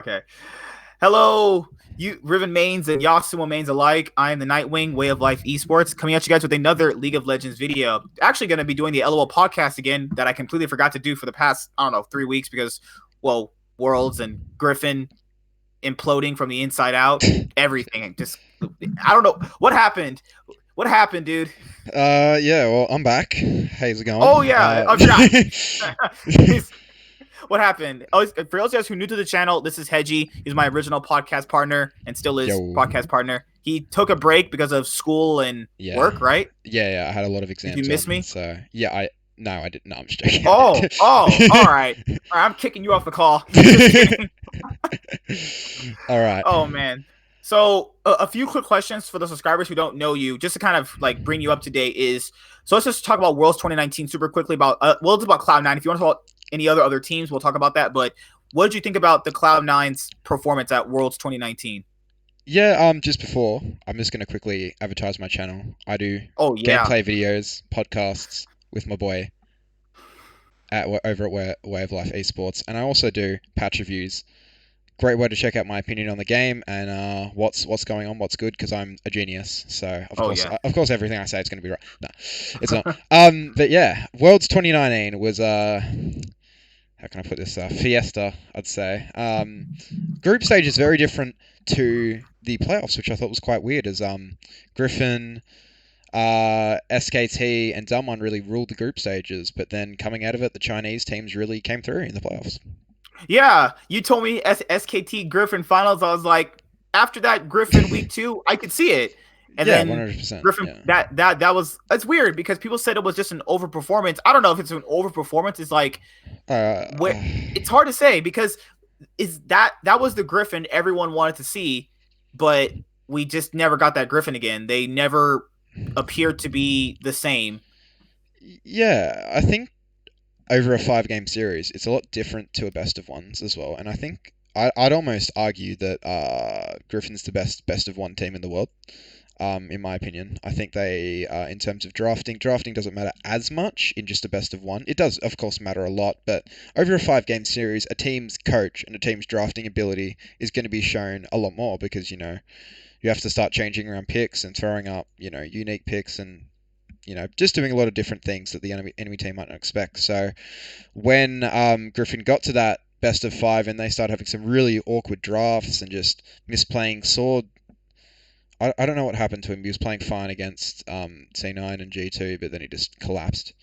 Okay. Hello, you Riven mains and Yasuo mains alike. I am the Nightwing, Way of Life Esports, coming at you guys with another League of Legends video. Actually, going to be doing the LOL podcast again that I completely forgot to do for the past, I don't know, 3 weeks because, well, Worlds and Griffin imploding from the inside out. Everything. Just, I don't know. What happened? What happened, dude? Yeah, well, I'm back. How's it going? Oh, yeah. I forgot. What happened? Oh, for those of you guys who are new to the channel, this is Hedgie. He's my original podcast partner and still is Yo, podcast partner. He took a break because of school and yeah, work, right? yeah, I had a lot of Did you exams miss on, me? so yeah, no, I didn't. No, I'm just joking. I Oh, did. oh, all right. All right, I'm kicking you off the call. Just kidding. All right. Oh man. So a few quick questions for the subscribers who don't know you, just to kind of like bring you up to date. Is so let's just talk about Worlds 2019 super quickly. About it's about Cloud9. If you want to talk about any other teams, we'll talk about that. But what did you think about the Cloud9's performance at Worlds 2019? Yeah, just before, I'm just gonna quickly advertise my channel. I do Oh yeah. gameplay videos, podcasts with my boy over at Way of Life Esports, and I also do patch reviews. Great way to check out my opinion on the game and what's going on, what's good, because I'm a genius. So Oh yeah. of course, everything I say is going to be right. No, it's not. But yeah, Worlds 2019 was how can I put this? Fiesta, I'd say. Group stage is very different to the playoffs, which I thought was quite weird. As Griffin, SKT, and Damwon really ruled the group stages, but then coming out of it, the Chinese teams really came through in the playoffs. Yeah, you told me SKT Griffin finals. I was like, after that Griffin week 2, I could see it. And Yeah, then 100%. Griffin, Yeah. that was it's weird because people said it was just an overperformance. I don't know if it's an overperformance. It's like Uh, where it's hard to say because is that was the Griffin everyone wanted to see, but we just never got that Griffin again. They never appeared to be the same. yeah, I think over a 5 game series, it's a lot different to a best of ones as well. And I think I'd almost argue that Griffin's the best of one team in the world. In my opinion, I think they, in terms of drafting doesn't matter as much in just a best of one. It does, of course, matter a lot, but over a 5 game series, a team's coach and a team's drafting ability is going to be shown a lot more because you have to start changing around picks and throwing up unique picks and just doing a lot of different things that the enemy team might not expect. So when Griffin got to that best of 5 and they started having some really awkward drafts and just misplaying sword, I don't know what happened to him. He was playing fine against C9 and G2, but then he just collapsed.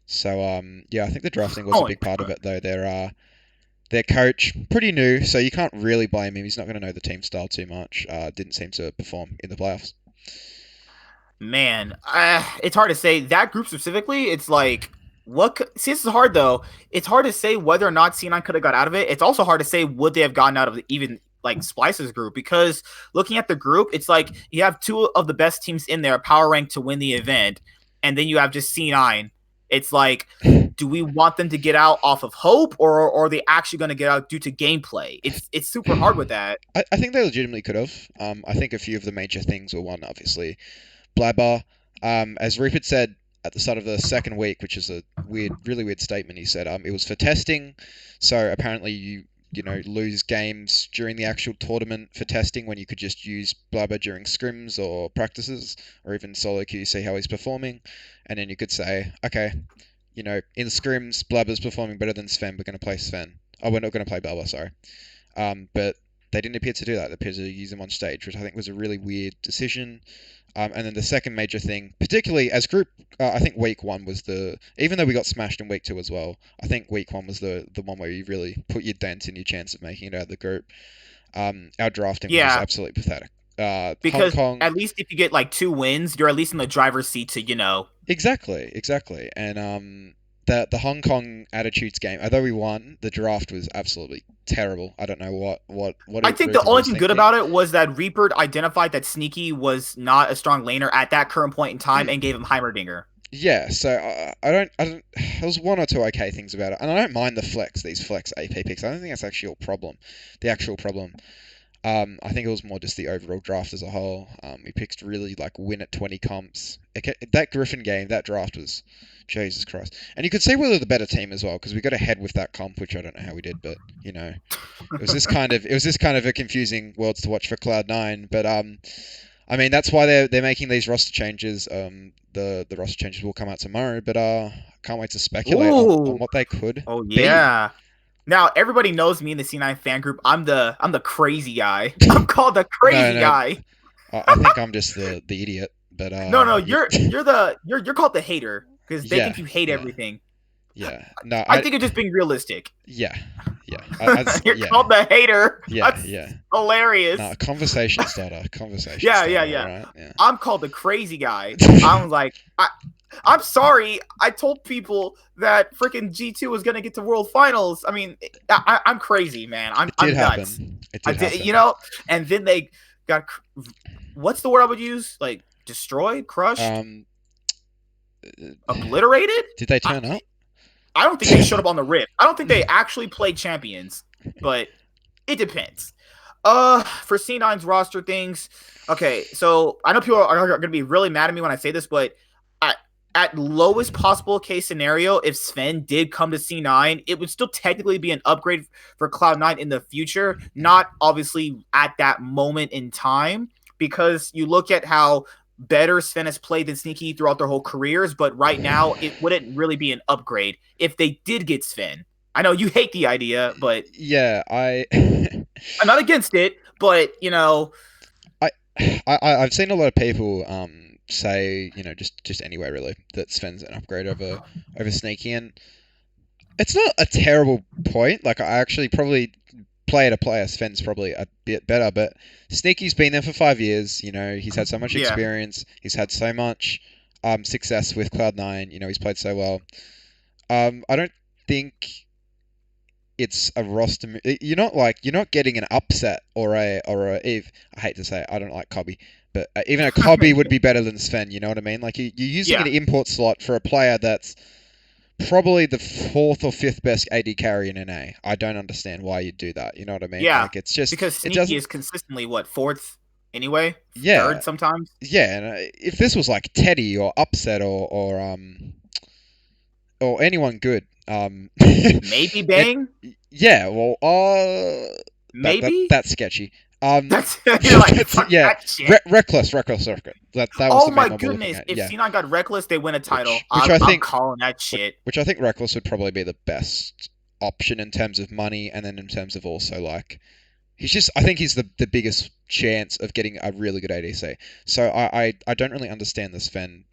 So yeah, I think the drafting was a Oh, big part of it though. Their coach, pretty new, so you can't really blame him. He's not going to know the team style too much. Didn't seem to perform in the playoffs. man, it's hard to say that group specifically. It's like see, this is hard though. It's hard to say whether or not C9 could have got out of it. It's also hard to say would they have gotten out of even like Splice's group because looking at the group, it's like you have two of the best teams in there, power ranked to win the event, and then you have just C9. It's like, do we want them to get out off of hope, or are they actually going to get out due to gameplay? It's super hard with that. I think they legitimately could have. I think a few of the major things were one, obviously, Blabber. As Rupert said at the start of the second week, which is a really weird statement, he said it was for testing. So apparently you lose games during the actual tournament for testing when you could just use Blabber during scrims or practices or even solo queue, see how he's performing, and then you could say, okay, in scrims, Blabber's performing better than Sven. We're going to play Sven. Oh, we're not going to play Blabber, sorry. But they didn't appear to do that. They appeared to use him on stage, which I think was a really weird decision. And then the second major thing, particularly as group, I think week 1 was even though we got smashed in week 2 as well, I think week 1 was the one where you really put your dent in your chance of making it out of the group. Our drafting was just Yeah, absolutely pathetic. Hong because Kong, at least if you get like 2 wins, you're at least in the driver's seat to exactly. And the Hong Kong attitudes game, although we won, the draft was absolutely terrible. I don't know what I think the Rupert only was thing good thinking. about it was that Reaper identified that Sneaky was not a strong laner at that current point in time Mm. and gave him Heimerdinger. Yeah, so I don't. There's one or two okay things about it, and I don't mind these flex AP picks. I don't think that's actually a problem, the actual problem. I think it was more just the overall draft as a whole. We picked really like win at 20 comps. That Griffin game, that draft was Jesus Christ. And you could see we were the better team as well because we got ahead with that comp, which I don't know how we did, but it was this kind of a confusing worlds to watch for Cloud9. But I mean that's why they're making these roster changes. The roster changes will come out tomorrow, but can't wait to speculate on Ooh. what they could Oh be. yeah. Now everybody knows me in the C9 fan group. I'm the crazy guy. I'm called the No, crazy no, guy. I think I'm just the idiot, but No, no, you, you're called the hater because they yeah, think you hate yeah, everything. yeah. No, I think you're just being realistic. yeah, yeah, You're yeah, called the hater. yeah, That's yeah. hilarious. No, conversation starter, conversation Yeah, yeah, starter. All yeah. right, yeah. I'm called the crazy guy. I'm like, I'm sorry. I told people that freaking G2 was gonna get to World Finals. I mean, I'm crazy, man. I'm It did I'm nuts. happen. It I did did, happen. and then they got what's the word I would use? Like destroyed, crushed, Um, obliterated. did they I, turn up? I don't think they showed up on the Rift. I don't think they actually played champions, but it depends. For C9's roster things, okay, so I know people are going to be really mad at me when I say this, but at, at lowest possible case scenario, if Sven did come to C9, it would still technically be an upgrade for Cloud9 in the future, not obviously at that moment in time, because you look at how better Sven has played than Sneaky throughout their whole careers, but right now it wouldn't really be an upgrade if they did get Sven. I know you hate the idea, but Yeah, I'm not against it, but I, I've seen a lot of people say, just anyway really, that Sven's an upgrade over Sneaky, and it's not a terrible point. Like I actually probably player to player, Sven's probably a bit better, but Sneaky's been there for 5 years. He's had so much yeah. experience. He's had so much success with Cloud9. He's played so well. I don't think it's a roster. You're not getting an upset or a Eve. I hate to say it, I don't like Cobby, but even a Cobby would be better than Sven. You know what I mean? Like you're using Yeah. an import slot for a player that's probably the fourth or fifth best AD carry in NA. I don't understand why you'd do that. You know what I mean? Yeah. Like it's just Because it Sneaky doesn't. is consistently what, fourth anyway? Yeah, Third sometimes? yeah. And if this was like Teddy or Upset or anyone good, Maybe it Bang? yeah. Well, Maybe? that's sketchy. That's you're like, fuck Yeah. that shit. Reckless. That was Oh the my main one we're looking goodness. at. If Yeah, C9 got reckless, they win a title. which I'm, I I'm think calling that which, shit. which I think Reckless would probably be the best option in terms of money, and then in terms of also like I think he's the biggest chance of getting a really good ADC. So I don't really understand the Sven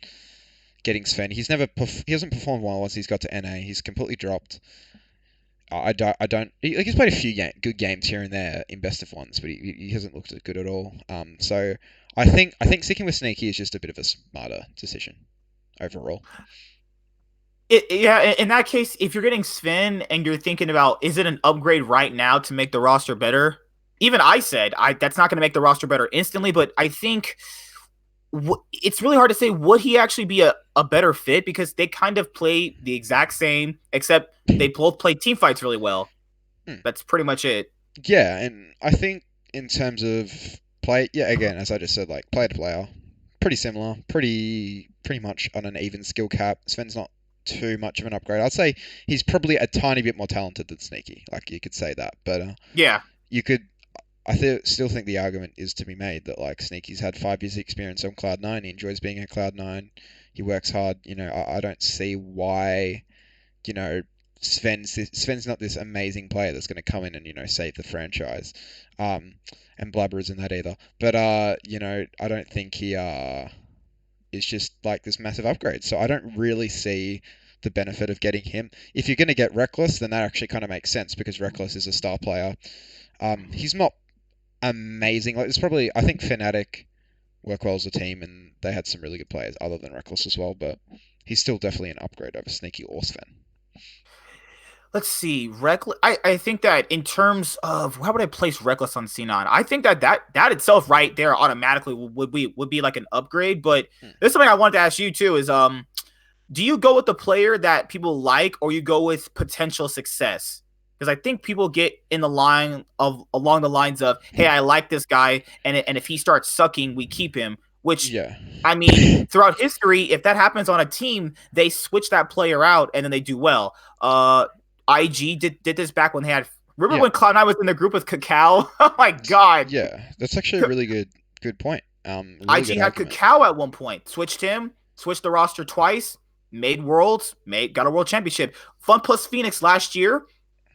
getting Sven. He hasn't performed well once he's got to NA. He's completely dropped. He's played a few good games here and there in best of ones, but he hasn't looked good at all. So I think sticking with Sneaky is just a bit of a smarter decision overall. Yeah, in that case, if you're getting Sven and you're thinking about is it an upgrade right now to make the roster better? Even I said that's not going to make the roster better instantly, but I think it's really hard to say would he actually be a better fit because they kind of play the exact same, except they both play team fights really well. Hmm. That's pretty much it. Yeah, and I think in terms of play, yeah, again, as I just said, like player to player, pretty similar, pretty much on an even skill cap. Sven's not too much of an upgrade. I'd say he's probably a tiny bit more talented than Sneaky. Like you could say that, but Yeah. you could. Still think the argument is to be made that like Sneaky's had 5 years experience on Cloud9. He enjoys being at Cloud9. He works hard. I don't see why. You know, Sven's not this amazing player that's going to come in and save the franchise. And Blabber isn't that either. But I don't think he is just like this massive upgrade. So I don't really see the benefit of getting him. If you're going to get Reckless, then that actually kind of makes sense because Reckless is a star player. He's not amazing. Like it's probably I think Fnatic work well as a team, and they had some really good players other than Reckless as well. But he's still definitely an upgrade over Sneaky or Sven. Let's see. Reckless. I think that in terms of how would I place Reckless on C9? I think that itself right there automatically would be like an upgrade. But there's something I wanted to ask you too is do you go with the player that people like or you go with potential success? because I think people get in the line of along the lines of, hey, I like this guy, and if he starts sucking, we keep him. Which, Yeah. I mean, throughout history, if that happens on a team, they switch that player out and then they do well. IG did this back when they had. Remember Yeah. when Cloud9 was in the group with Cacao? Oh my god, Yeah. That's actually a really good point. Really IG good had argument. Cacao at one point. Switched him, switched the roster twice, made worlds, got a world championship. Fun plus Phoenix last year,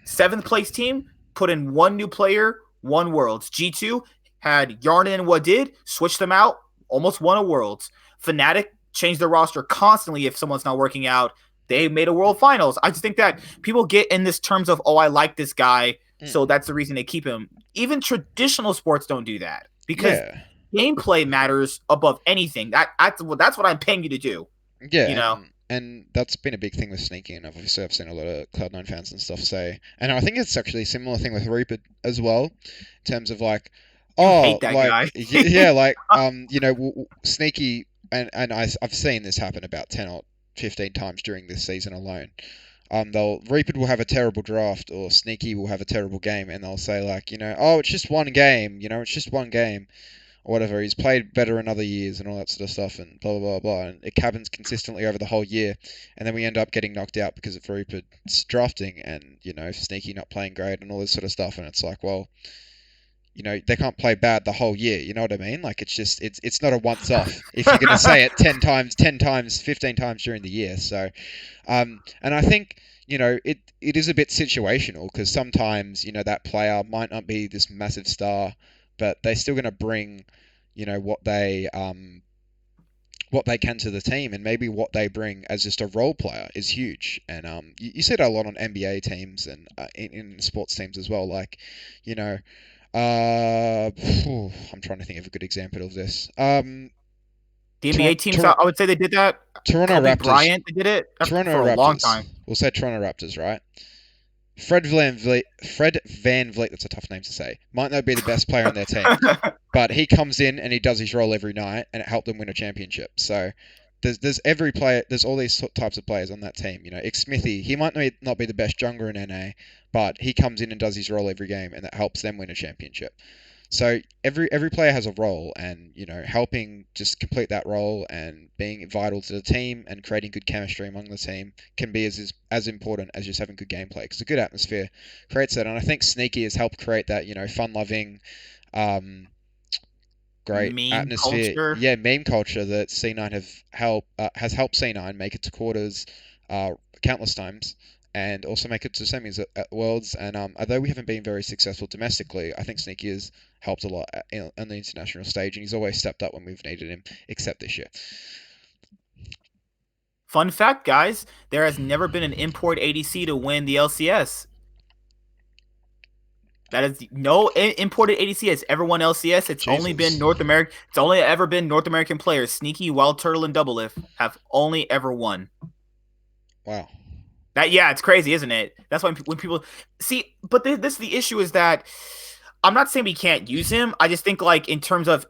seventh place team, put in one new player, one worlds. G2 had Yarnan and Wadid, switched them out, almost won a worlds. Fnatic changed their roster constantly if someone's not working out. They made a world finals. I just think that people get in this terms of, oh, I like this guy, so that's the reason they keep him. Even traditional sports don't do that because Yeah. gameplay matters above anything. That's what I'm paying you to do. Yeah, You know, and that's been a big thing with Sneaky, and obviously I've seen a lot of Cloud9 fans and stuff say, and I think it's actually a similar thing with Reaper as well, in terms of like, you oh, hate that like guy. yeah, like Sneaky, and I've seen this happen about 10 or 15 times during this season alone. They'll Reaper will have a terrible draft, or Sneaky will have a terrible game, and they'll say like, oh, it's just one game, it's just one game or whatever. He's played better in other years and all that sort of stuff and blah blah blah blah. And it happens consistently over the whole year, and then we end up getting knocked out because of Rupert's drafting and Sneaky not playing great and all this sort of stuff. And it's like, well, they can't play bad the whole year. You know what I mean? Like it's not a once off. If you're gonna say it 10 times, 15 times during the year. So, and I think. It is a bit situational because sometimes, that player might not be this massive star, but they're still going to bring, what they can to the team, and maybe what they bring as just a role player is huge. And you see that a lot on NBA teams and in sports teams as well. Like, I'm trying to think of a good example of this. The NBA teams, I would say they did that. Toronto Kobe Raptors. Bryant, they did it Toronto for a long Raptors. time. We'll say Toronto Raptors, right? Fred Van Vliet, that's a tough name to say, might not be the best player on their team, but he comes in and he does his role every night, and it helped them win a championship. So there's every player, there's all these types of players on that team. Smithy, he might not be the best jungler in NA, but he comes in and does his role every game, and that helps them win a championship. So every player has a role, and helping just complete that role and being vital to the team and creating good chemistry among the team can be as important as just having good gameplay, because a good atmosphere creates that. And I think Sneaky has helped create that fun-loving, great Meme atmosphere. culture. Yeah, meme culture that C9 has helped C9 make it to quarters countless times, and also make it to semis at Worlds. And although we haven't been very successful domestically, I think Sneaky has helped a lot on the international stage, and he's always stepped up when we've needed him, except this year. Fun fact, guys, there has never been an import ADC to win the LCS. That is no imported ADC has ever won LCS. It's only been North American. It's only ever been North American players. Sneaky, Wild Turtle, and Doublelift have only ever won. Wow. It's crazy, isn't it? That's why when people see, but this the issue is that I'm not saying we can't use him. I just think like in terms of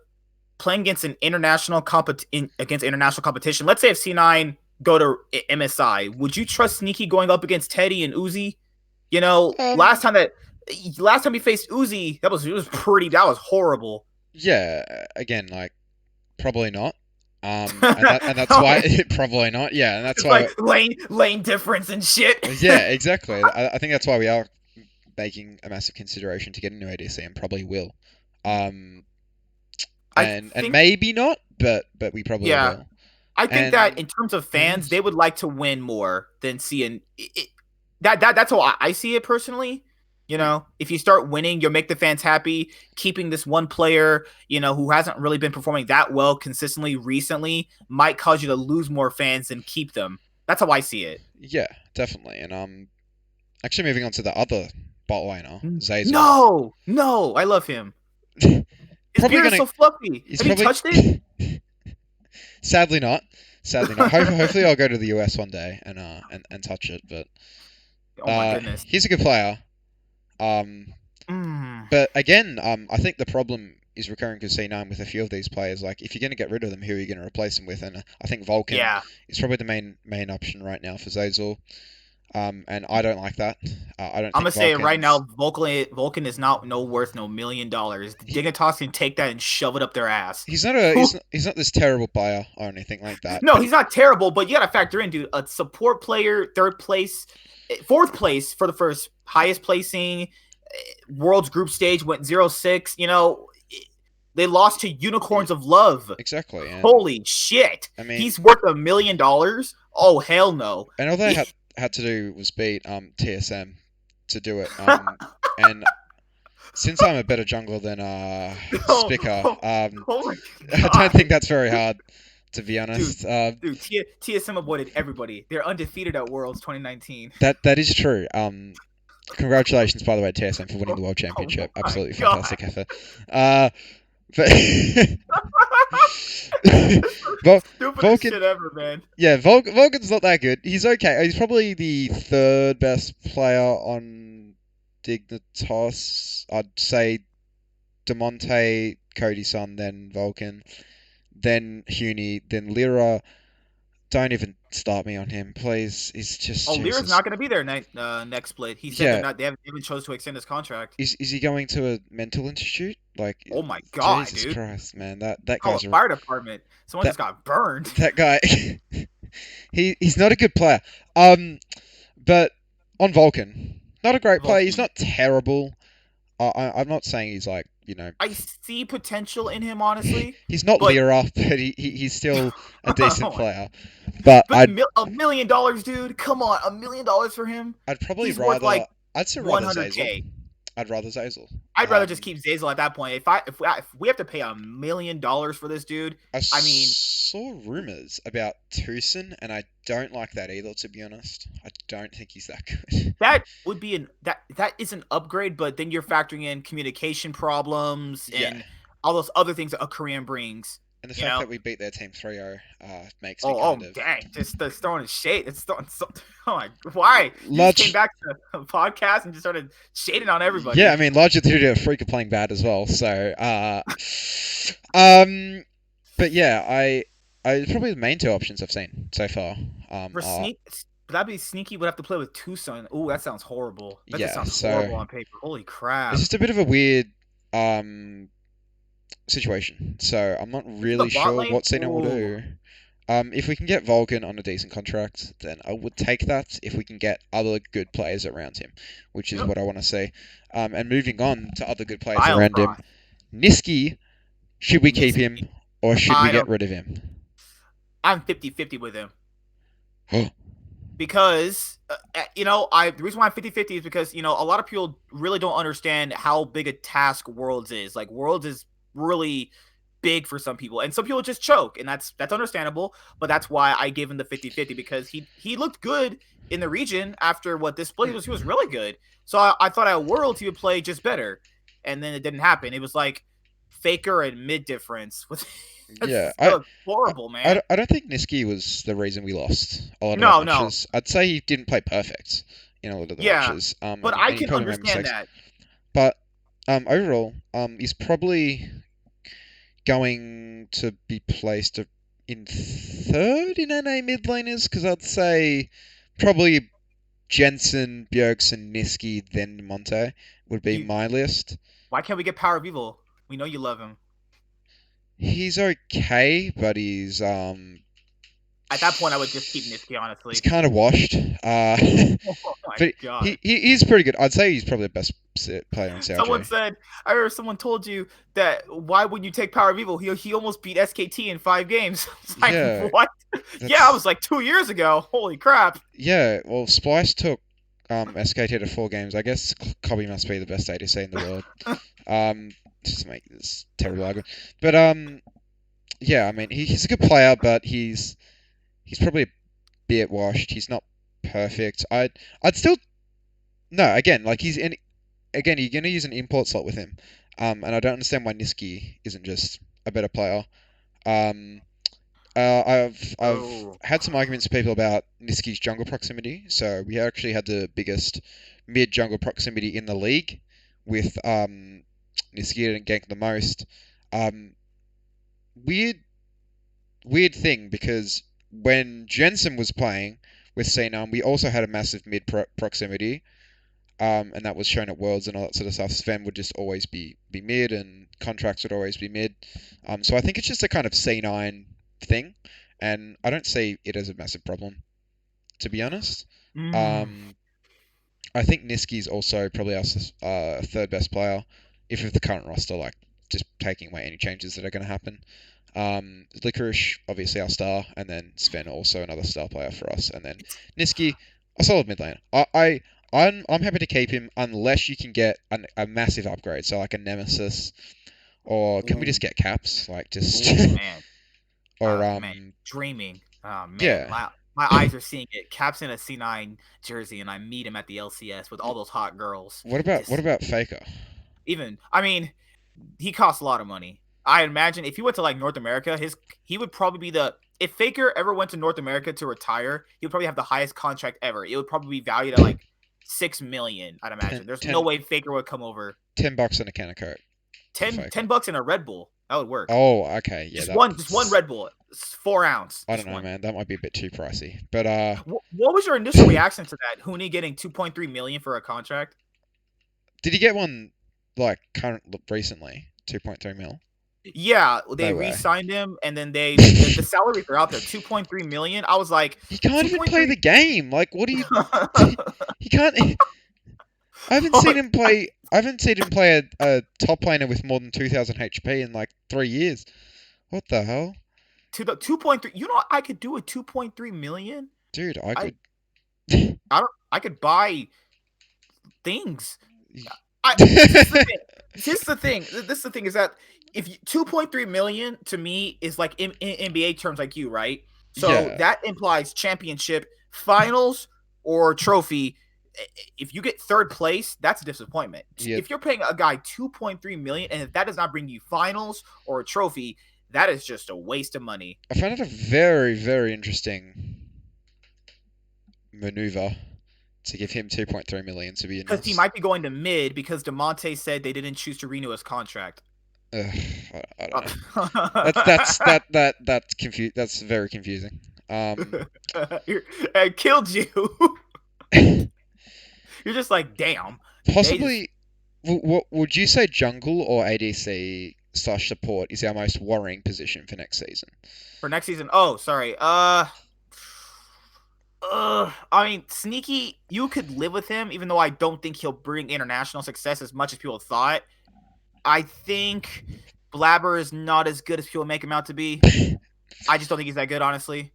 playing against an international against international competition. Let's say if C9 go to MSI, would you trust Sneaky going up against Teddy and Uzi? Last time he faced Uzi, that was horrible. Yeah, again, like probably not. And that's why probably not. Yeah, and that's it's why like lane difference and shit. Yeah, exactly. I think that's why we are making a massive consideration to get into ADC, and probably will. And maybe not, but we probably will. I think that in terms of fans, they would like to win more than seeing it. That's how I see it personally. If you start winning, you'll make the fans happy. Keeping this one player, who hasn't really been performing that well consistently recently might cause you to lose more fans than keep them. That's how I see it. Yeah, definitely. And actually moving on to the other bot laner, Zeyzal. No, I love him. His beard is so fluffy. Have you touched it? Sadly not. Hopefully I'll go to the US one day and touch it. But oh my goodness, he's a good player. But again, I think the problem is recurring to C9 with a few of these players. Like, if you're going to get rid of them, who are you going to replace them with? And I think Vulcan is probably the main option right now for Zeyzal. And I don't like that. I don't I'm gonna think say it right now, Vulcans. Vulcan is not no worth no $1 million. Dignitas can take that and shove it up their ass. He's not a he's not this terrible player or anything like that. No, But he's not terrible, but you gotta factor in, dude. A support player, third place, fourth place for the first highest placing. World's group stage went 0-6. They lost to Unicorns of Love. exactly, and Holy shit. I mean, He's worth $1 million? Oh hell no. and all they had to do was beat TSM to do it. And since I'm a better jungler than Spica, oh, oh my I don't god. think that's very hard, to be Dude, honest. TSM avoided everybody. They're undefeated at Worlds 2019. That is true. Congratulations, by the way, TSM for winning the world Oh championship. my Absolutely god. fantastic effort. But Stupidest Vulcan, shit ever, man. yeah, Vulcan's not that good. He's okay. He's probably the third best player on Dignitas. I'd say Demonte, Cody Sun, then Vulcan, then Huni, then Lyra. Don't even start me on him, please. He's just Oh, Lyra's Jesus. not gonna be there next split. He said they're Yeah, not. They haven't even chose to extend his contract. is he going to a mental institute? Like, Oh my god, Jesus dude. Christ, man, that Call a guy's a fire department. Someone that just got burned. that guy. He's not a good player. But on Vulcan, not a great player. He's Vulcan. not terrible. I'm not saying he's like I see potential in him, honestly, he's not but Lyra, but he's still a decent oh player. But but $1 million, dude. Come on, $1 million for him. I'd probably He's worth rather like I'd say rather Zazel. 100K. I'd rather Zazel. I'd rather just keep Zazel at that point. If we have to pay $1 million for this dude, I I mean, saw rumors about Tucson, and I don't like that either. To be honest, I don't think he's that good. that would be that is an upgrade, but then you're factoring in communication problems Yeah, and all those other things that a Korean brings. and the You fact know? that we beat their team 3-0 makes me Oh, kind of dang! Just throwing shade. It's throwing so. Oh my! Why? You just came large. back to the podcast and just started shading on Yeah, everybody. I mean, largely due to a freak of playing bad as well. So, um, but yeah, I probably the main two options I've seen so far. For Are that'd be sneaky. Would have to play with Tucson. Ooh, that sounds horrible. That just yeah, sounds so horrible on paper. Holy it's crap! just a bit of a weird um situation. So I'm not The really bot sure lane. what Cena will Ooh. do. If we can get Vulcan on a decent contract, then I would take that. If we can get other good players around him, which is Yep. what I want to see. And moving on to other good players around him, Biocross. Niski, should we keep him Nisky. or should we I get don't. rid of him? I'm 50-50 with him. Because the reason why I'm 50-50 is because a lot of people really don't understand how big a task Worlds is. Like Worlds is really big for some people, and some people just choke, and that's understandable. But that's why I gave him the 50-50, because he looked good in the region after what this play was. He was really good. So I thought at Worlds he would play just better, and then it didn't happen. It was like Faker and mid difference with. Yeah, That's horrible, man. I don't think Niski was the reason we lost a lot of our No, no, matches. I'd say he didn't play perfect in a lot of the yeah, matches. but And I he can probably made understand mistakes. that. But overall, he's probably going to be placed in third in NA mid laners because I'd say probably Jensen, Bjergsen, Niski, then Monte would be You, my list. why can't we get Power of Evil? We know you love him. He's okay, but At that point, I would just keep Niski, he's honestly. kind of washed. Oh my But god. he's pretty good. I'd say he's probably the best player on Someone CLG. said, I heard someone told you that why would you take Power of Evil? He almost beat SKT in 5 games. It's like, Yeah, what? Yeah, I that's was like 2 years ago. Holy crap. yeah. Well, Splice took SKT to 4 games. I guess Kobe must be the best ADC in the world. Just to make this terrible argument. But yeah. I mean, he's a good player, but he's probably a bit washed. He's not perfect. I'd still no. Again, like again, you're gonna use an import slot with him. And I don't understand why Niski isn't just a better player. Um, I've Oh. had some arguments with people about Niski's jungle proximity. So we actually had the biggest mid jungle proximity in the league with Niski didn't gank the most. Um, weird thing because when Jensen was playing, with C9. We also had a massive mid proximity, and that was shown at Worlds and all that sort of stuff. Sven would just always be mid, and contracts would always be mid. So I think it's just a kind of C9 thing, and I don't see it as a massive problem, to be honest. Mm. Um, I think Niski's also probably our third best player, if of the current roster, like just taking away any changes that are going to happen. Licorice, obviously our star, and then Sven also another star player for us, and then Niski, a solid mid laner. I'm happy to keep him unless you can get a massive upgrade, so like a Nemesis, or can we Ooh, just get caps, like just ooh, man. or Man, dreaming. Oh man, yeah. my eyes are seeing it. Caps in a C9 jersey, and I meet him at the LCS with all those hot girls. What Just about Faker? even, I mean, he costs a lot of money. I imagine if he went to like North America, he would probably be the if Faker ever went to North America to retire, he would probably have the highest contract ever. It would probably be valued at like 6 million. I'd imagine. 10, There's no 10, way Faker would come over. $10 and a can of Coke for 10, Faker. 10 bucks in a Red Bull. That would work. Oh, okay, yeah, Just one Red Bull. It's 4 ounce. I don't Just know, one. man. That might be a bit too pricey. But What was your initial reaction to that? Huni getting 2.3 million for a contract? did he get one like current recently? 2.3 mil. Yeah, they No way. re-signed him, and then the salaries are out there, 2.3 million. I was like, He can't even play 2.3. the game. Like, what do you? He can't. I haven't seen Oh, him play. I haven't seen him play a top laner with more than 2,000 HP in like 3 years. What the hell, to the 2.3. You know what I could do with 2.3 million? dude? I I could. I could buy things. I this is the thing. This is the thing is that if 2.3 million to me is like in NBA terms like you, right? So Yeah, that implies championship, finals, or trophy. If you get third place, that's a disappointment. yeah. If you're paying a guy 2.3 million and if that does not bring you finals or a trophy, that is just a waste of money. I found it a very, very interesting maneuver to give him 2.3 million. To be Because he honest, might be going to mid because DeMonte said they didn't choose to renew his contract. Ugh, I don't know. That's confused. That's very confusing. I killed you. You're just like, damn. They just Possibly, what would you say? Jungle or ADC slash support is our most worrying position for next season. for next season. Oh, sorry. I mean, Sneaky, you could live with him, even though I don't think he'll bring international success as much as people thought. I think Blabber is not as good as people make him out to be. I just don't think he's that good, honestly.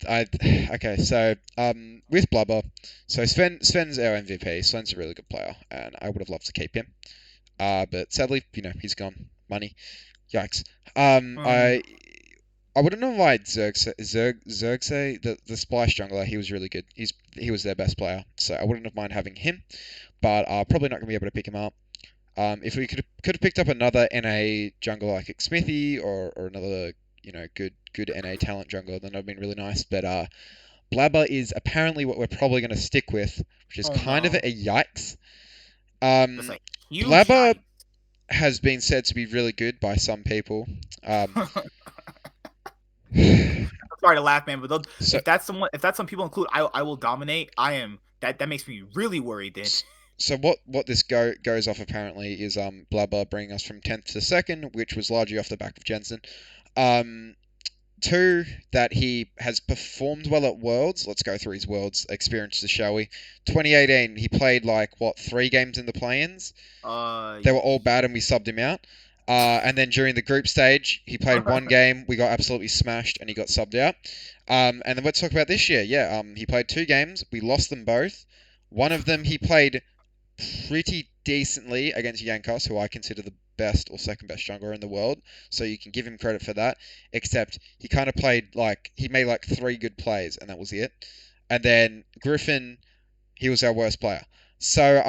I okay, so with Blubber, so Sven's our MVP. Sven's a really good player, and I would have loved to keep him. But sadly, he's gone. Money, yikes. Mm. I wouldn't have invited Zergse, the Splice jungler. He was really good. He was their best player, so I wouldn't have mind having him. But probably not gonna be able to pick him up. If we could have picked up another NA jungler like Xmithy or another good NA talent jungler, then that'd been really nice. But Blabber is apparently what we're probably going to stick with, which is Oh kind of a no. yikes. That's Um, like huge Blabber yikes. has been said to be really good by some people. I'm sorry to laugh, man, but so if that's some people include, I will dominate. I am that makes me really worried. Then so what this goes off apparently is Blabber bringing us from 10th to 2nd, which was largely off the back of Jensen. Um, Two, that he has performed well at Worlds. Let's go through his Worlds experiences, shall we? 2018, he played like what 3 games in the play-ins. They were all bad, and we subbed him out. And then during the group stage, he played 1 game. We got absolutely smashed, and he got subbed out. And then let's talk about this year. Yeah, he played 2 games. We lost them both. One of them he played pretty decently against Yankos, who I consider the best or second best jungler in the world. So you can give him credit for that. Except he kind of played like he made like 3 good plays, and that was it. And then Griffin, he was our worst player. So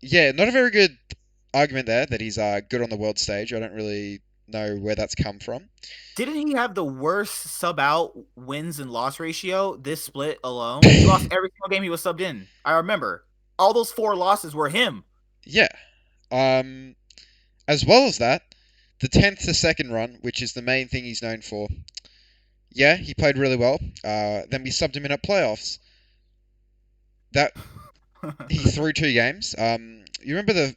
yeah, not a very good argument there that he's good on the world stage. I don't really know where that's come from. didn't he have the worst sub out wins and loss ratio this split alone? He lost every single game he was subbed in. I remember all those 4 losses were him. Yeah. Um, as well as that, the 10th to 2nd run, which is the main thing he's known for. Yeah, he played really well. Then we subbed him in at playoffs. That he threw 2 games. You remember the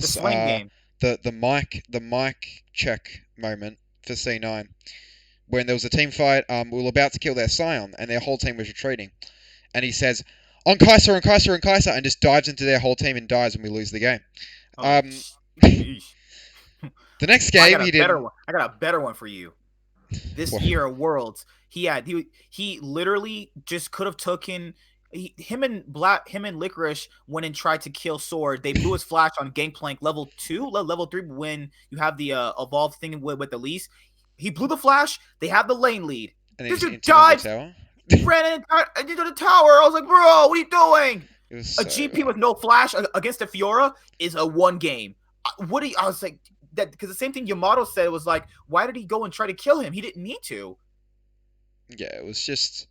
The famous Swain game. the mic check moment for C9 when there was a team fight. We were about to kill their Scion and their whole team was retreating, and he says, "On Kaiser, on Kaiser, on Kaiser," and just dives into their whole team and dies when we lose the game. Oh, Um, sheesh. the next I game got a he better didn't. one. I got a better one for you. This Well, year at Worlds, he literally just could have taken him and Licorice went and tried to kill Sword. They blew his flash on Gangplank level 2, level 3 when you have the evolved thing with Elise. He blew the flash. They had the lane lead. and he This was dude into the dives, tower. ran into the tower. I was like, bro, what are you doing? It was A so GP bad. with no flash against a Fiora is a one game. What do you, I was like that because the same thing Yamato said was like, why did he go and try to kill him? He didn't need to. Yeah, it was just.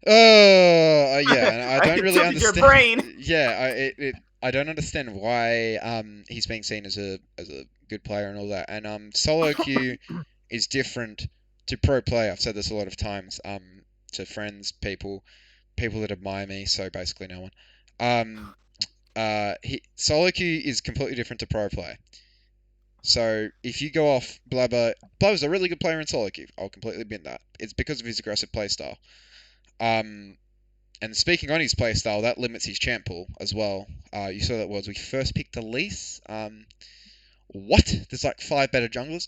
Oh, yeah, and I don't It really tilted your understand. brain. Yeah, I don't understand why he's being seen as a good player and all that. And solo queue is different to pro play. I've said this a lot of times to friends, people that admire me. So basically, no one. Um, solo queue is completely different to pro play. So if you go off Blubber's a really good player in solo queue. I'll completely admit that. It's because of his aggressive playstyle. Um, and speaking on his playstyle, that limits his champ pool as well. You saw that was we first picked Elise. What? There's like 5 better junglers.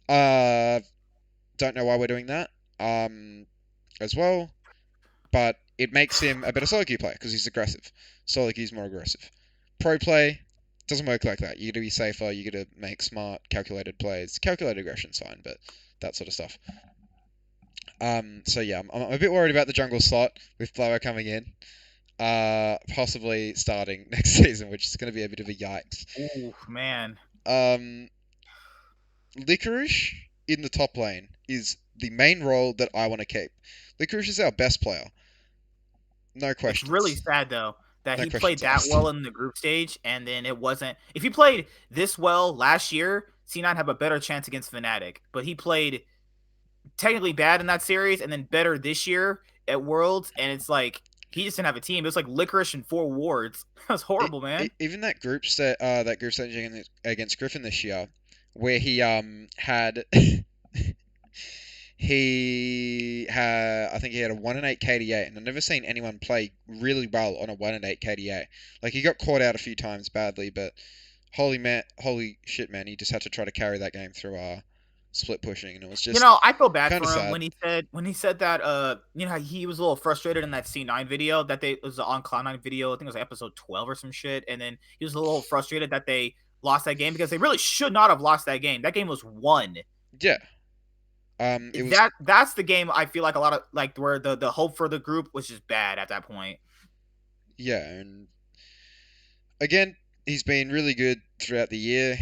Uh, don't know why we're doing that. As well, but it makes him a better solo queue player because he's aggressive. Solo queue's more aggressive. Pro play doesn't work like that. You got to be safer. You got to make smart, calculated plays. Calculated aggression's fine, but that sort of stuff. So yeah, I'm a bit worried about the jungle slot with Blower coming in. Possibly starting next season, which is going to be a bit of a yikes. Ooh, man. Um, Licorice in the top lane is the main role that I want to keep. Licorice is our best player. No It's really questions. sad though that No he played questions that asked. well in the group stage and then it wasn't. If he played this well last year, C9 have a better chance against Fnatic. But he played technically bad in that series and then better this year at Worlds, and it's like he just didn't have a team. It was like Licorice and 4 wards. That was horrible, man. Even that group stage against Griffin this year, where he had I think he had a 1 and 8 KDA, and I've never seen anyone play really well on a 1 and 8 KDA. Like he got caught out a few times badly, but holy shit, man, he just had to try to carry that game through split pushing, and it was just I feel bad kind of for him sad. when he said that he was a little frustrated in that C9 video that they it was on Cloud9 video. I think it was episode 12 or some shit, and then he was a little frustrated that they lost that game because they really should not have lost that game. That game was won. Yeah, it was That's the game I feel like a lot of like where the hope for the group was just bad at that point. yeah, and again, he's been really good throughout the year.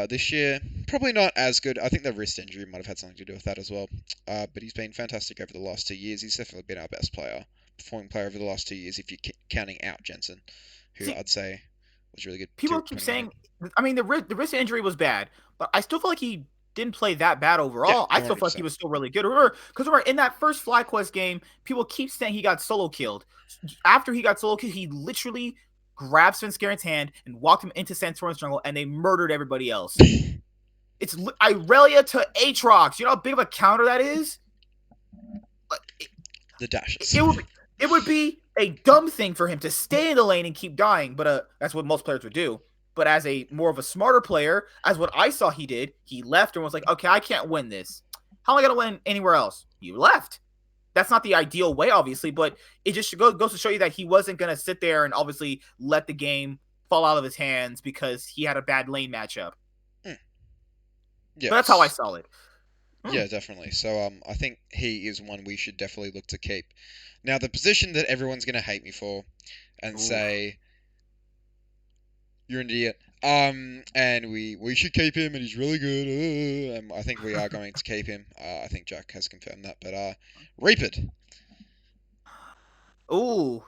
This year, probably not as good. I think the wrist injury might have had something to do with that as well. But he's been fantastic over the last 2 years. He's definitely been our best player, performing player over the last 2 years. If you're counting out Jensen, who See, I'd say was really good people keep 2019. saying, I mean, the wrist injury was bad, but I still feel like he didn't play that bad Yeah, overall. I still feel like he 100%. was still really good. Remember, in that first FlyQuest game, people keep saying he got solo killed. After he got solo killed, he literally grabbed Svenskerin's hand and walked him into Santorin's jungle, and they murdered everybody else. It's Irelia to Aatrox. You know how big of a counter that is? The dashes. It would be a dumb thing for him to stay in the lane and keep dying, but that's what most players would do. But as a more of a smarter player, as what I saw he did, he left and was like, okay, I can't win this. How am I gonna win anywhere else? You left. That's not the ideal way, obviously, but it just goes to show you that he wasn't gonna sit there and obviously let the game fall out of his hands because he had a bad lane matchup. Mm, But that's how I yes. saw it. Yeah, definitely. So I think he is one we should definitely look to keep. Now, the position that everyone's going to hate me for and Ooh. say you're an idiot. And we should keep him, and he's really good. I think we are going to keep him. I think Jack has confirmed that. But Reapered. Ooh,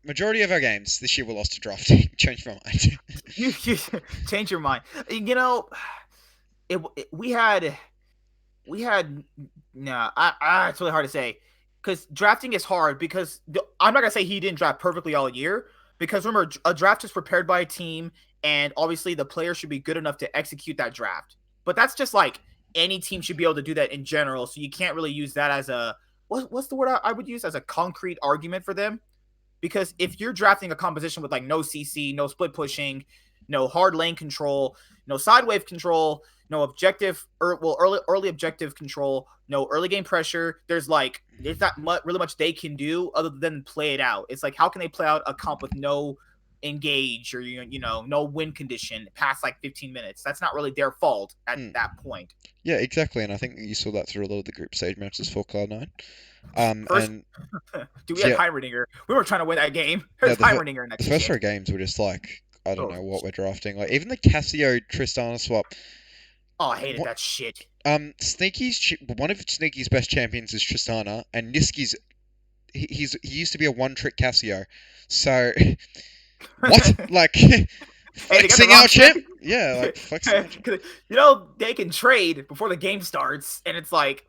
Majority of our games this year were lost to drafting. Change my mind. you change your mind. We had we had nah. It's really hard to say because drafting is hard because I'm not gonna say he didn't draft perfectly all year because remember a draft is prepared by a team and obviously the player should be good enough to execute that draft. But that's just like any team should be able to do that in general. So you can't really use that as a what's the word I would use as a concrete argument for them because if you're drafting a composition with like no CC, no split pushing, no hard lane control, no side wave control, no objective or well early objective control, no early game pressure. There's not really much they can do other than play it out. It's like how can they play out a comp with no engage or no win condition past like 15 minutes? That's not really their fault at Mm. that point. Yeah, exactly, and I think you saw that through a lot of the group stage matches for Cloud9. First, And dude, we had yeah, Heimerdinger. We were trying to win that game. no, There's Heimerdinger in that the first shit. three games were just like I don't Oh, know what we're drafting. Like even the Cassio Tristana swap. oh, I hated What, that shit. One of Sneaky's best champions is Tristana, and Niski's he used to be a one-trick Cassio. So what? Like Hey, they got the flexing wrong our trick. champ? Yeah, like flexing our champ. They can trade before the game starts, and it's like,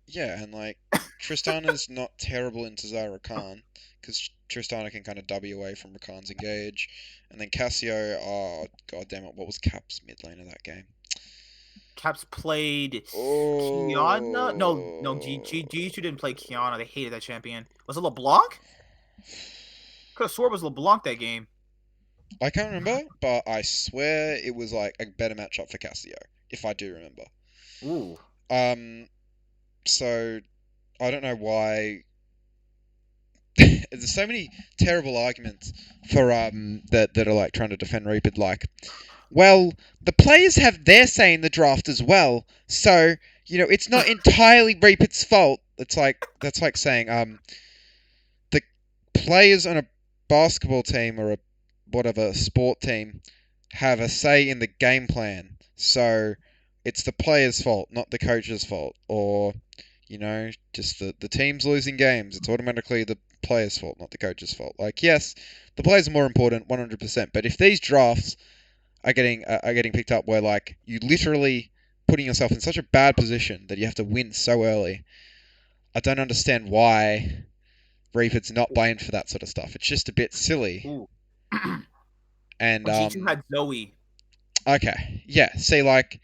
Yeah, and like Tristana's not terrible into Zyra Khan because Tristana can kind of W away from Rakan's engage, and then Cassio. Oh god damn it! What was Cap's mid lane of that game? Caps played Kiana. No, Oh, G2 didn't play Kiana. They hated that champion. Was it LeBlanc? Could have swore it was LeBlanc that game. I can't remember, but I swear it was like a better matchup for Cassio, if I do remember. Ooh. Um, so I don't know why. There's so many terrible arguments for that are like trying to defend Reaper. Like, well, the players have their say in the draft as well, so it's not entirely Reaper's fault. It's like that's like saying the players on a basketball team or a whatever sport team have a say in the game plan. So it's the player's fault, not the coach's fault. Or, just the team's losing games. It's automatically the player's fault, not the coach's fault. Like, yes, the players are more important, 100%. But if these drafts are getting picked up where like you literally putting yourself in such a bad position that you have to win so early, I don't understand why Reapers not buying for that sort of stuff. It's just a bit silly. Ooh. And G2 had Zoe. okay, yeah. See, like,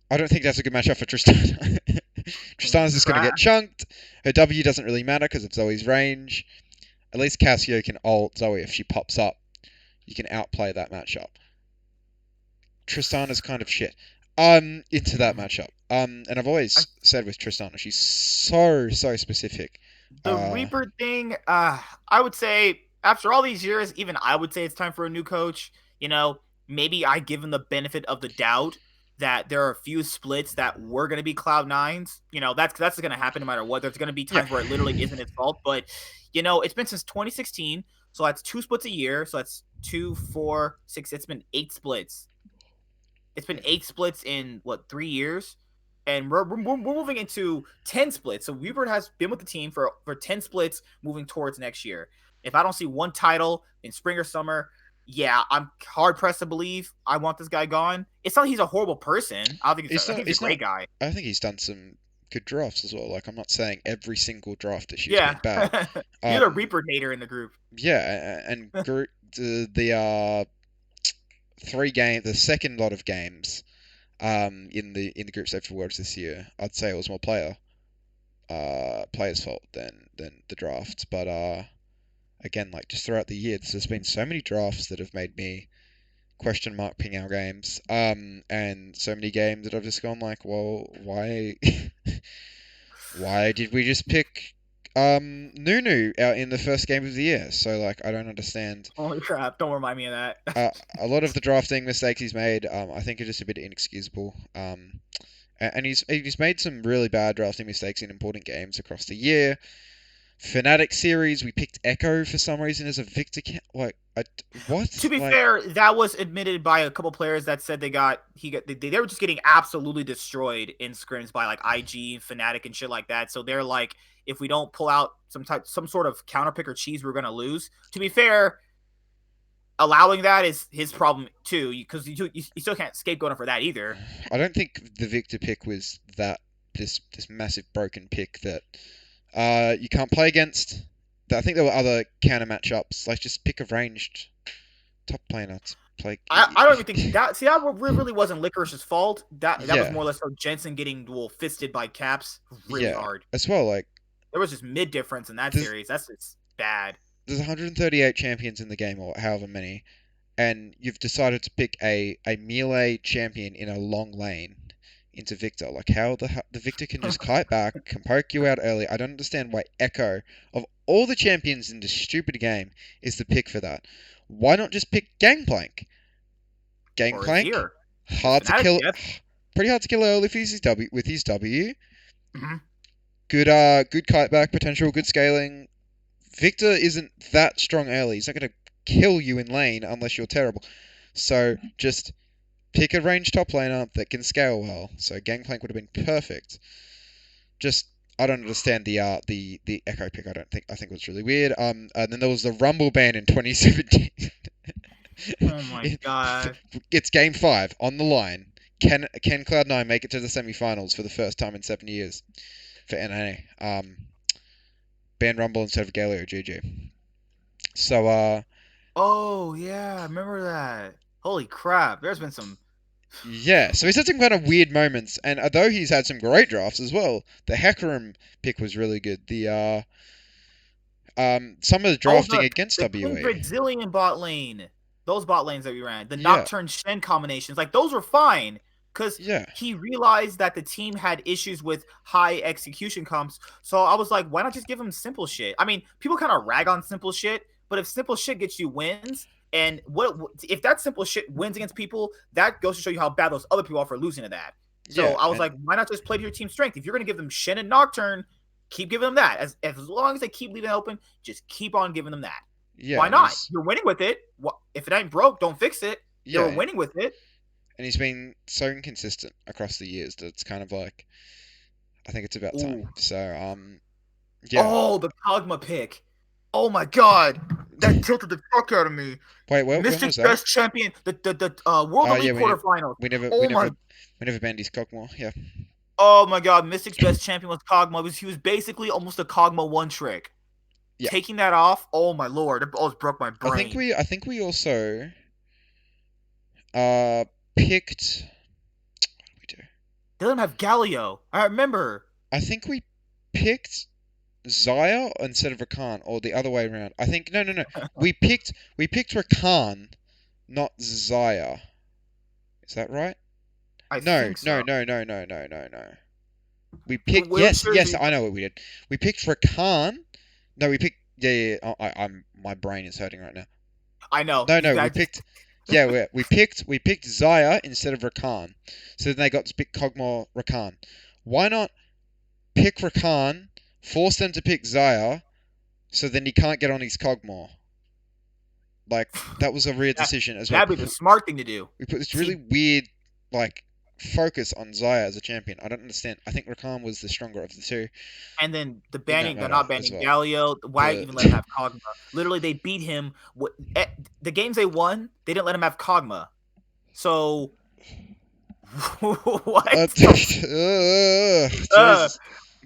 I don't think that's a good matchup for Tristana. Tristana's just gonna get chunked. Her W doesn't really matter because of Zoe's range. At least Cassio can ult Zoe if she pops up. You can outplay that matchup. Tristana's kind of shit. I'm into that matchup. And I've always said with Tristana, she's so specific. The Uh, Reaper thing, I would say after all these years, even I would say it's time for a new coach. Maybe I give him the benefit of the doubt that there are a few splits that were going to be Cloud9's. That's going to happen no matter what. There's going to be yeah. times where it literally isn't his fault, but it's been since 2016, so that's 2 splits a year. So that's 2, 4, 6. It's been 8 splits. It's been 8 splits in what 3 years, and we're moving into 10 splits. So Weebird has been with the team for 10 splits, moving towards next year. If I don't see one title in spring or summer, yeah, I'm hard pressed to believe I want this guy gone. It's not like he's a horrible person. I think It's I not. think he's It's a not. great guy. I think he's done some good drafts as well. Like I'm not saying every single draft this year's Yeah, been bad. you're the Um, Reaper hater in the group. yeah, and the the second lot of games in the group stage for Worlds this year, I'd say it was more players' fault than the drafts. But again, like just throughout the year, there's been so many drafts that have made me question mark ping our games. And so many games that I've just gone like, well, why why did we just pick Nunu out in the first game of the year? So like I don't understand. Holy crap! Don't remind me of that. A lot of the drafting mistakes he's made, I think, are just a bit inexcusable. And he's made some really bad drafting mistakes in important games across the year. Fnatic series, we picked Echo for some reason as a Victor. Like, what? To be Like, fair, that was admitted by a couple players that said they were just getting absolutely destroyed in scrims by like IG, Fnatic, and shit like that. So they're like, if we don't pull out some sort of counter pick or cheese, we're gonna lose. To be fair, allowing that is his problem too, because you still can't scapegoat him for that either. I don't think the Victor pick was that this massive broken pick that you can't play against. I think there were other counter matchups. Like just pick a ranged top laner to play. I don't even think that. See, that really wasn't Licorice's fault. That was Yeah, more or less so Jensen getting fisted by Caps really yeah. hard. As well, like There was just mid difference in that there's series. That's just bad. there's 138 champions in the game or however many, and you've decided to pick a melee champion in a long lane into Victor. Like how the Victor can just kite back, can poke you out early. I don't understand why Echo of all the champions in this stupid game is the pick for that. Why not just pick Gangplank? Or Gangplank, Azir. hard to Fnatic, kill, yep. pretty hard to kill early with his W. With his W, Mhm. good kite back potential, good scaling. Victor isn't that strong early. He's not gonna kill you in lane unless you're terrible. So just pick a range top laner that can scale well. So Gangplank would have been perfect. Just I don't understand the Echo pick. I think it was really weird. And then there was the Rumble ban in 2017. Oh my god. It's game 5 on the line. Can Cloud9 make it to the semi-finals for the first time in 7 years for NA? Ban Rumble instead of Galio. GG. So Oh yeah, I remember that. Holy crap! There's been some. yeah, so he's had some kind of weird moments, and although he's had some great drafts as well, the Hecarim pick was really good. The some of the Oh, drafting against the WE. Kindred Zillion bot lane. Those bot lanes that we ran, the Yeah, Nocturne Shen combinations, like those were fine because yeah, he realized that the team had issues with high execution comps. So I was like, why not just give him simple shit? I mean, people kind of rag on simple shit, but if simple shit gets you wins, and what if that simple shit wins against people, that goes to show you how bad those other people are for losing to that. So yeah, I was and like, why not just play to your team's strength? If you're gonna give them Shen and Nocturne, keep giving them that. As long as they keep leaving it open, just keep on giving them that. yeah, Why and not? You're winning with it. What if it ain't broke? Don't fix it. You're yeah, winning with it. and he's been so inconsistent across the years that it's kind of like I think it's about time. Ooh. So yeah. Oh, the Kog'Maw pick. Oh my god. That tilted the fuck out of me. Wait, when was Mystic's that? best champion, the World Yeah, Elite quarterfinals. we never Oh my banned his Cockmore. Yeah, oh my god, Mystic's best champion was Kog'Maw. He was basically almost a Kog'Maw one trick. yeah. Taking that off, oh my lord, it almost broke my brain. I think we also picked. What did we do? They let him have Galio. I remember. I think we picked Zaya instead of Rakan, or the other way around. I think no. We picked Rakan, not Zaya. Is that right? I No, think no, so. no, no, no, no, no, no. We picked Which yes. jersey? I know what we did. We picked Rakan. No, we picked yeah. I'm my brain is hurting right now. I know. No. We picked yeah. We picked Zaya instead of Rakan. So then they got to pick Kog'Maw Rakan. Why not pick Rakan, force them to pick Zaya, so then he can't get on his Kog'Maw? Like that was a weird that, decision as well. that'd be the smart thing to do. We put this really See, weird like focus on Zaya as a champion. I don't understand. I think Rakan was the stronger of the two and then in that they're matter not as banning well. Galio. Why even let him The have Kog'Maw? Literally, they beat him. The games they won, they didn't let him have Kog'Maw. So what? Jesus.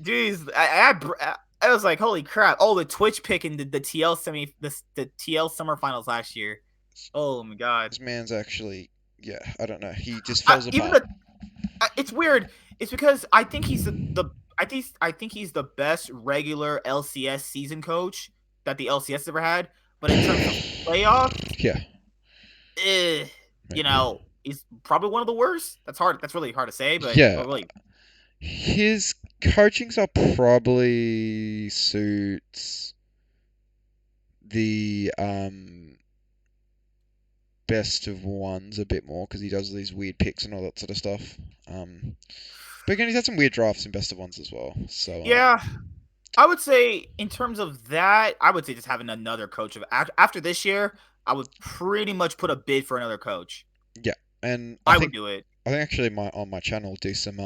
Jeez, I was like, holy crap! Oh, the Twitch pick in the TL the TL summer finals last year. Oh my god! This man's actually yeah. I don't know. He just falls Even apart. it's weird. It's because I think he's I think he's the best regular LCS season coach that the LCS ever had. But in terms of playoffs, Yeah. you know, he's probably one of the worst. That's hard. That's really hard to say, but Yeah. really, His coaching style probably suits the best of ones a bit more because he does these weird picks and all that sort of stuff. But again, he's had some weird drafts in best of ones as well. So yeah. I would say in terms of that, I would say just having another coach of after this year, I would pretty much put a bid for another coach. yeah, and I would do it. I think actually my on my channel do some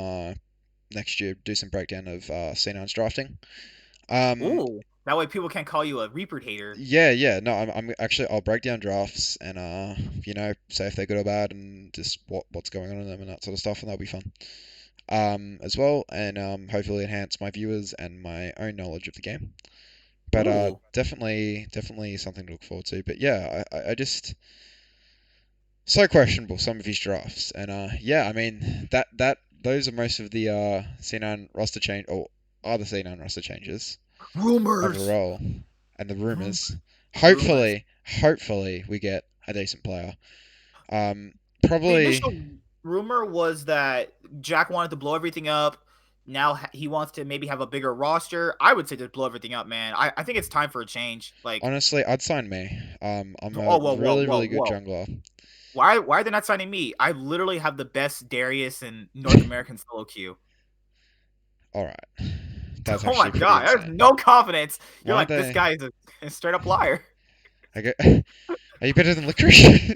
next year do some breakdown of C9's drafting. Um, Ooh. That way people can't call you a Reaper hater. Yeah. No, I'm actually I'll break down drafts and say if they're good or bad and just what's going on in them and that sort of stuff, and that'll be fun. As well, and hopefully enhance my viewers and my own knowledge of the game. But Ooh. definitely something to look forward to. But yeah, I just so questionable some of his drafts, and yeah, I mean that those are most of the C9 roster change or are the C9 roster changes Rumors. overall, and the Rum- rumors. Rumors. Hopefully we get a decent player. The Probably initial rumor was that Jack wanted to blow everything up. Now he wants to maybe have a bigger roster. I would say just blow everything up, man. I think it's time for a change. Like, honestly, I'd sign me. I'm oh, a whoa, whoa, whoa, really good whoa. jungler. Why are they not signing me? I literally have the best Darius in North American solo queue. All right, that's Oh my actually pretty god, there's insane. no confidence. You're Why aren't like, this they? guy is a straight up liar. I go, are you better than Licorice?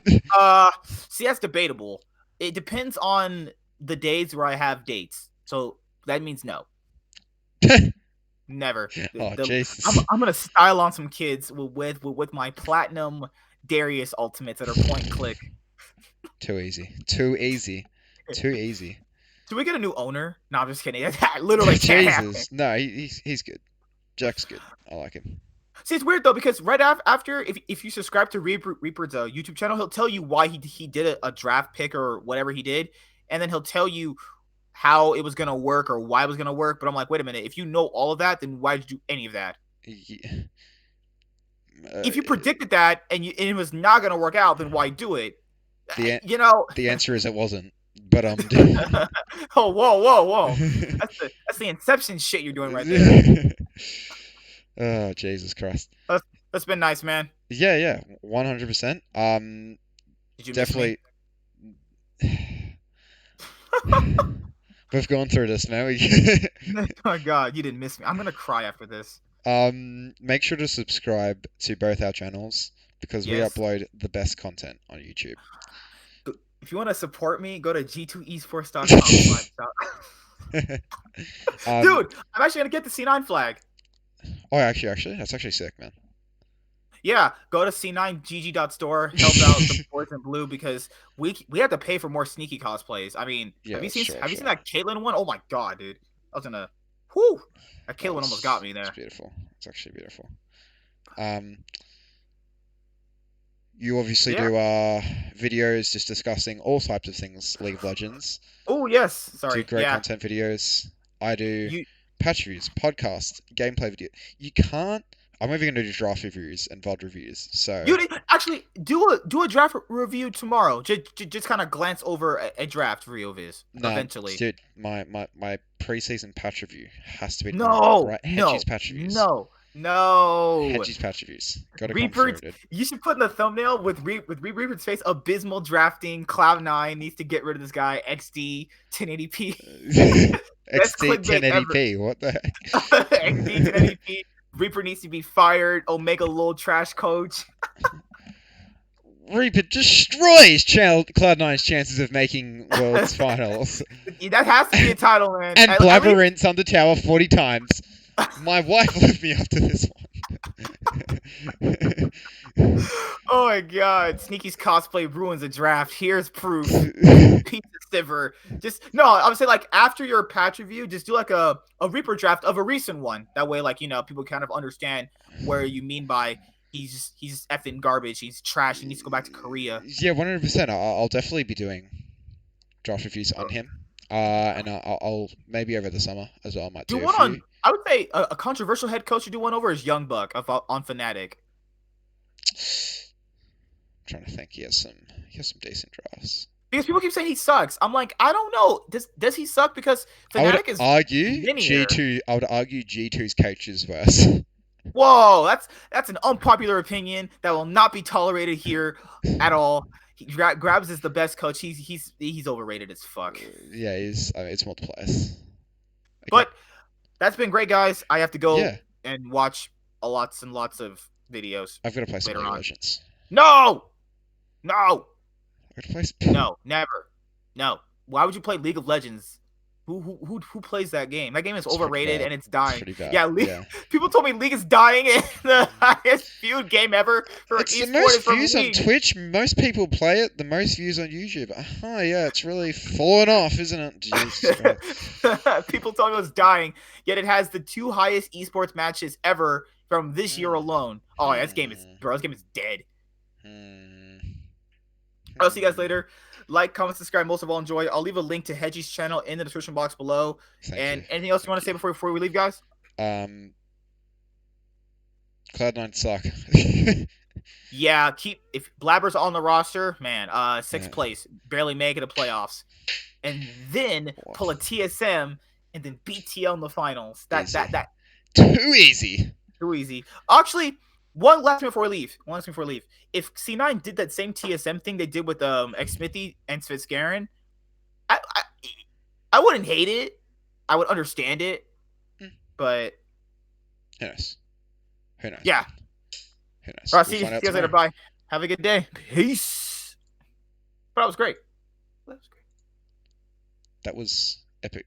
See, that's debatable. It depends on the days where I have dates. So that means no. Never. Oh I'm, Jesus! I'm gonna style on some kids with my platinum Darius ultimates that are point and click. Too easy. Too easy. Too easy. Do we get a new owner? No, I'm just kidding. That literally can't happen. Jesus. No, he's good. Jack's good. I like him. See, it's weird though because right after, if you subscribe to Reaper's YouTube channel, he'll tell you why he did a draft pick or whatever he did, and then he'll tell you how it was gonna work or why it was gonna work. But I'm like, wait a minute, if you know all of that, then why did you do any of that? Yeah. If you predicted that and it was not gonna work out, then why do it? The You know. the answer is it wasn't. But Oh, whoa! That's the Inception shit you're doing right there. Oh Jesus Christ. That's been nice, man. Yeah, 100%. Did you miss me? Definitely. We've gone through this now. Oh my god, you didn't miss me. I'm gonna cry after this. Make sure to subscribe to both our channels because we Yes. upload the best content on YouTube. If you want to support me, go to g2esports.com/shop. Um, Dude, I'm actually gonna get the C9 flag. oh, actually, that's actually sick, man. Yeah, go to c9gg.store, help out the boys in blue because we have to pay for more sneaky cosplays. I mean, Yeah, have you sure. seen that Caitlyn one? Oh my god, dude, I was gonna, whoo, that Caitlyn almost got me It's there. beautiful. It's actually beautiful. Um, you obviously Yeah. do videos just discussing all types of things League of Legends. Oh yes, Do sorry. great Yeah, content videos. I do you patch reviews, podcast, gameplay video. You can't. I'm even going to do draft reviews and VOD reviews. So you did, actually do a draft review tomorrow. Just kind of glance over a draft review of his no, eventually. dude, my preseason patch review has to be No, right. no, Hedgie's patch reviews. no. Hedgie's patch reviews. Got to come through, Reaper, dude. you should put in the thumbnail with Reaper's face. Abysmal drafting. Cloud9 needs to get rid of this guy. XD 1080p. Best XD clickbait ever. 1080p. What the heck? XD 1080p. Reaper needs to be fired. Omega lol trash coach. Reaper destroys Cloud9's chances of making Worlds Finals. That has to be a title, man. And At least- Blabberint's under tower 40 times. My wife left me after this one. Oh my god. Sneaky's cosplay ruins a draft. Here's proof. Pizza Stiver. Just no, I would say like after your patch review, just do like a Reaper draft of a recent one. That way, like, you know, people kind of understand where you mean by he's effing garbage, he's trash, he needs to go back to Korea. Yeah, 100%. I'll definitely be doing draft reviews on him. And I'll maybe over the summer as well. I might Do do one a few. on, I would say a controversial head coach to do one over is Young Buck on Fnatic. I'm trying to think. He has some decent drafts. Because people keep saying he sucks. I'm like, I don't know. Does he suck? Because Fnatic is linear. I would argue G2's coach is worse. Whoa, that's an unpopular opinion that will not be tolerated here at all. Grabs is the best coach. He's overrated as fuck. Yeah, it's multipliers. But that's been great, guys. I have to go and watch lots and lots of videos. I've got to play some later League of on. Legends. No, I've got to play. no, never, no. Why would you play League of Legends Who plays that game? That game is It's pretty overrated bad. and it's It's dying. pretty bad. Yeah, Yeah. people told me League is dying, and the highest viewed game ever for It's the esport is most from views on League. Twitch. Most people play it. The most views on YouTube. Oh yeah, it's really fallen off, isn't it? Jesus Christ. People told me it was dying, yet it has the 2 highest esports matches ever from this year Hmm. alone. Oh, yeah, this game is dead. Hmm. I'll see you guys later. Like, comment, subscribe. Most of all, enjoy. I'll leave a link to Hedgie's channel in the description box below. Thank you. And anything else you want to say before we leave, guys? Cloud9 suck. Yeah, if Blabber's on the roster, man, 6th Yeah. place, barely making the playoffs, and then pull a TSM and then beat TL in the finals. Easy. That Too easy. too easy. Actually, one last thing before we leave. If C9 did that same TSM thing they did with Xmithy and Fitzgerald, I wouldn't hate it. I would understand it, but Who knows? Who knows? yeah. Who knows? All right, We'll see you find out guys later. tomorrow. Bye. Have a good day. Peace. But that was great. That was epic.